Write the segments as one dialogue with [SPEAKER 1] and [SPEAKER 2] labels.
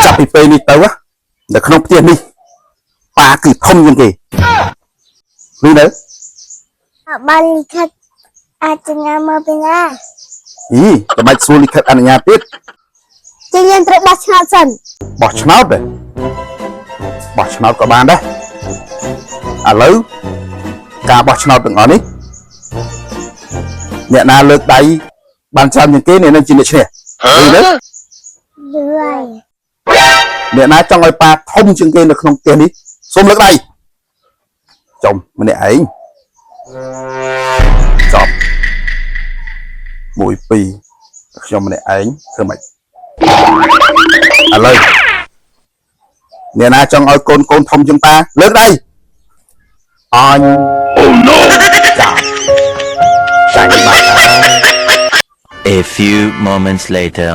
[SPEAKER 1] ចាប់ពីពេលនេះទៅនៅក្នុងផ្ទះនេះប៉ាគឺធំជាងគេឬនៅ
[SPEAKER 2] បានលិខិតអាចញ៉ាំមកពីណា
[SPEAKER 1] ចាំបាច់សួរលិខិតអនុញ្ញាតទៀត
[SPEAKER 2] ជាយើងត្រូវបោះឆ្នោតសិន
[SPEAKER 1] បោះឆ្នោតទេបោះឆ្នោតក៏បានដែរឥឡូវការបោះឆ្នោតទាំងអស់នេះអ្នកណាលើកដៃបានច្រើនជាងគេអ្នកនឹងជាអ្នកឈ្នះឬនៅអ្នកណាចង់ឲ្យប៉ាធំជាងគេនៅក្នុងផ្ទះនេះសូមលើកដៃចុំម្នាក់ឯងចប់1 2ខ្ញុំម្នាក់ឯងធ្វើម៉េចឥឡូវអ្នកណាចង់ឲ្យកូនធំជាងប៉ាលើកដៃអញអូណូចាញ់បាត់
[SPEAKER 3] A few moments later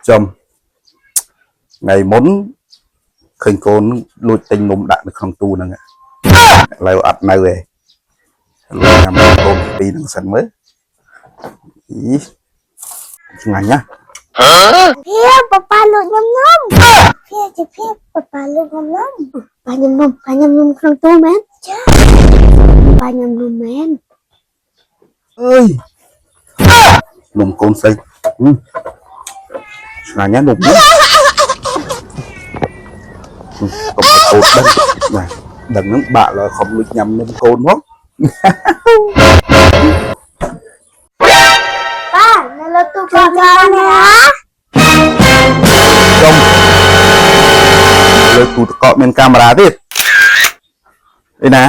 [SPEAKER 1] ចំថ្ងៃមុនឃើញកូនលួចទិញនំដាក់នៅក្នុងទូហ្នឹងឥឡូវអត់នៅទេលួចញ៉ាំកូនពីរហ្នឹងសិនមើលឆ្ងាញ់ណា
[SPEAKER 2] ភាពប៉ាលួចញ៉ាំនំភាពជាភាពប៉ាលួចញ៉ាំនំប៉ាញ៉ាំនំក្នុងទូមែនចាប៉ាញ៉ាំនំមែន
[SPEAKER 1] អើយនំកូនស្រីឆ្ងាញ់ណាស់នំនេះកុំឲ្យកូនដឹងហ្នឹងបាក់ឡើយខំលួចញ៉ាំនំកូនមក
[SPEAKER 2] ប៉ានៅលើទូកក់ណា
[SPEAKER 1] ចុំលើទូទឹកកកមានកាមេរ៉ាទៀតឯណា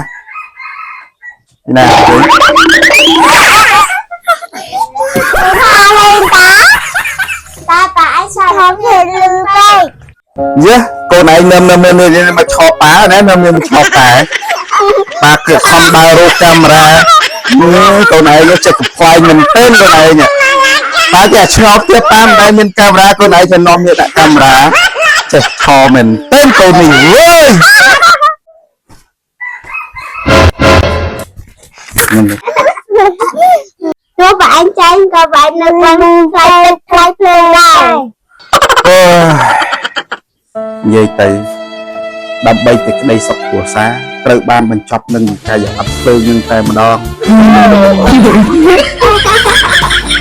[SPEAKER 2] ប៉ាអញសាប់ហេលឺពេក
[SPEAKER 1] កូនឯងនៅមកឆោបប៉ាណានៅមកឆោបប៉ាគឺខំដើររកកាមេរ៉ាកូនឯងចិត្តខ្វាយមែនទែនកូនឯងប៉ាគេឆ្ងល់ទៀតប៉ាមិនដែលមានកាមេរ៉ាកូនឯងទៅនាំយកដាក់កាមេរ៉ាចេះឆោមែនទែនកូននេះវើយ
[SPEAKER 2] ទោះបើអញចាញ់ក៏បាច់នៅក្នុងខ្លាយទឹកខ្លាយភ្លើងដែរ
[SPEAKER 1] និយាយទៅដើម្បីតែក្តីសុខគ្រួសារត្រូវបានបញ្ចប់នឹងកាយអត់ភ្លើងនឹងតែម្ដង